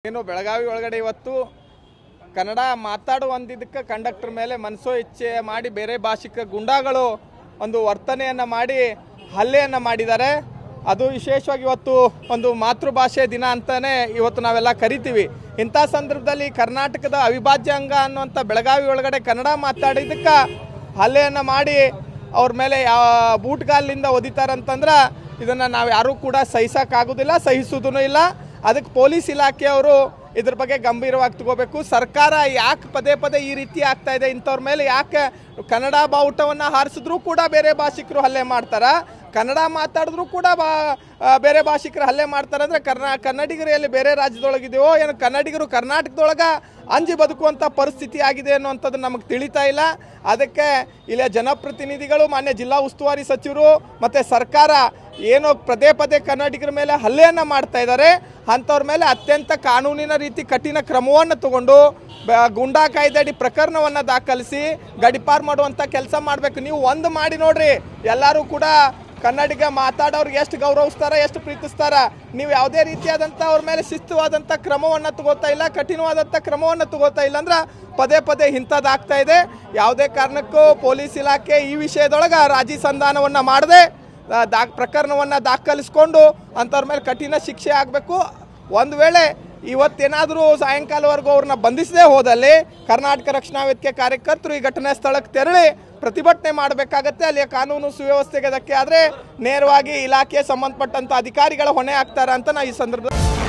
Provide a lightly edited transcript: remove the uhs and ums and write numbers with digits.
ಏನು ಬೆಳಗಾವಿ ಒಳಗಡೆ ಇವತ್ತು ಕನ್ನಡ ಮಾತಾಡುವಂದಿದ್ದಕ್ಕೆ ಕಂಡಕ್ಟರ್ ಮೇಲೆ ಮನಸೋ ಇಚ್ಛೆ ಮಾಡಿ ಬೇರೆ ಭಾಷಿಕ ಗುಂಡಾಗಳು ಒಂದು ವರ್ತನೆಯನ್ನು ಮಾಡಿ ಹಲ್ಲೆಯನ್ನು ಮಾಡಿದ್ದಾರೆ. ಅದು ವಿಶೇಷವಾಗಿ ಇವತ್ತು ಒಂದು ಮಾತೃಭಾಷೆ ದಿನ ಅಂತಾನೆ ಇವತ್ತು ನಾವೆಲ್ಲ ಕರಿತೀವಿ. ಇಂಥ ಸಂದರ್ಭದಲ್ಲಿ ಕರ್ನಾಟಕದ ಅವಿಭಾಜ್ಯ ಅಂಗ ಅನ್ನುವಂಥ ಬೆಳಗಾವಿ ಒಳಗಡೆ ಕನ್ನಡ ಮಾತಾಡಿದ್ದಕ್ಕೆ ಹಲ್ಲೆಯನ್ನು ಮಾಡಿ ಅವ್ರ ಮೇಲೆ ಬೂಟ್ಗಾಲಿಂದ ಒದಿತಾರಂತಂದ್ರೆ ಇದನ್ನು ನಾವು ಯಾರೂ ಕೂಡ ಸಹಿಸೋಕ್ಕಾಗೋದಿಲ್ಲ, ಸಹಿಸೋದೂ ಇಲ್ಲ. ಅದಕ್ಕೆ ಪೊಲೀಸ್ ಇಲಾಖೆಯವರು ಇದ್ರ ಬಗ್ಗೆ ಗಂಭೀರವಾಗಿ ತಗೋಬೇಕು. ಸರ್ಕಾರ ಯಾಕೆ ಪದೇ ಪದೇ ಈ ರೀತಿ ಆಗ್ತಾ ಇದೆ, ಇಂಥವ್ರ ಮೇಲೆ ಯಾಕೆ ಕನ್ನಡ ಬಾವುಟವನ್ನು ಹಾರಿಸಿದ್ರೂ ಕೂಡ ಬೇರೆ ಭಾಷಿಕರು ಹಲ್ಲೆ ಮಾಡ್ತಾರೆ, ಕನ್ನಡ ಮಾತಾಡಿದ್ರು ಕೂಡ ಬೇರೆ ಭಾಷಿಕರು ಹಲ್ಲೆ ಮಾಡ್ತಾರೆ ಅಂದರೆ ಕನ್ನಡಿಗರು ಎಲ್ಲಿ ಬೇರೆ ರಾಜ್ಯದೊಳಗಿದೆಯೋ ಏನು, ಕನ್ನಡಿಗರು ಕರ್ನಾಟಕದೊಳಗೆ ಅಂಜಿ ಬದುಕುವಂಥ ಪರಿಸ್ಥಿತಿ ಆಗಿದೆ ಅನ್ನುವಂಥದ್ದು ನಮಗೆ ತಿಳಿತಾ ಇಲ್ಲ. ಅದಕ್ಕೆ ಇಲ್ಲೇ ಜನಪ್ರತಿನಿಧಿಗಳು, ಮಾನ್ಯ ಜಿಲ್ಲಾ ಉಸ್ತುವಾರಿ ಸಚಿವರು ಮತ್ತು ಸರ್ಕಾರ ಏನೋ ಪದೇ ಪದೇ ಕನ್ನಡಿಗರ ಮೇಲೆ ಹಲ್ಲೆಯನ್ನು ಮಾಡ್ತಾ ಇದ್ದಾರೆ. ಅಂಥವ್ರ ಮೇಲೆ ಅತ್ಯಂತ ಕಾನೂನಿನ ರೀತಿ ಕಠಿಣ ಕ್ರಮವನ್ನು ತಗೊಂಡು ಗುಂಡಾ ಕಾಯ್ದೆಯಡಿ ಪ್ರಕರಣವನ್ನು ದಾಖಲಿಸಿ ಗಡಿಪಾರು ಮಾಡುವಂಥ ಕೆಲಸ ಮಾಡಬೇಕು. ನೀವು ಒಂದು ಮಾಡಿ ನೋಡ್ರಿ, ಎಲ್ಲರೂ ಕೂಡ ಕನ್ನಡಿಗ ಮಾತಾಡೋರಿಗೆ ಎಷ್ಟು ಗೌರವಿಸ್ತಾರ, ಎಷ್ಟು ಪ್ರೀತಿಸ್ತಾರ. ನೀವು ಯಾವುದೇ ರೀತಿಯಾದಂಥ ಅವ್ರ ಮೇಲೆ ಶಿಸ್ತುವಾದಂಥ ಕ್ರಮವನ್ನು ತಗೋತಾ ಇಲ್ಲ, ಕಠಿಣವಾದಂಥ ಕ್ರಮವನ್ನು ತಗೋತಾ ಇಲ್ಲ ಅಂದ್ರೆ ಪದೇ ಪದೇ ಇಂಥದ್ದಾಗ್ತಾ ಇದೆ. ಯಾವುದೇ ಕಾರಣಕ್ಕೂ ಪೊಲೀಸ್ ಇಲಾಖೆ ಈ ವಿಷಯದೊಳಗೆ ರಾಜಿ ಸಂಧಾನವನ್ನು ಮಾಡದೆ ಪ್ರಕರಣವನ್ನು ದಾಖಲಿಸ್ಕೊಂಡು ಅಂಥವ್ರ ಮೇಲೆ ಕಠಿಣ ಶಿಕ್ಷೆ ಆಗಬೇಕು. ಒಂದು ವೇಳೆ ಇವತ್ತೇನಾದರೂ ಸಾಯಂಕಾಲವರೆಗೂ ಅವ್ರನ್ನ ಬಂಧಿಸದೇ ಹೋದಲ್ಲಿ ಕರ್ನಾಟಕ ರಕ್ಷಣಾ ವೇದಿಕೆ ಕಾರ್ಯಕರ್ತರು ಈ ಘಟನಾ ಸ್ಥಳಕ್ಕೆ ತೆರಳಿ ಪ್ರತಿಭಟನೆ ಮಾಡಬೇಕಾಗತ್ತೆ. ಅಲ್ಲಿಯ ಕಾನೂನು ಸುವ್ಯವಸ್ಥೆಗೆ ಧಕ್ಕೆ ಆದರೆ ನೇರವಾಗಿ ಇಲಾಖೆಗೆ ಸಂಬಂಧಪಟ್ಟಂಥ ಅಧಿಕಾರಿಗಳ ಹೊಣೆ ಆಗ್ತಾರೆ ಅಂತ ನಾನು ಈ ಸಂದರ್ಭದಲ್ಲಿ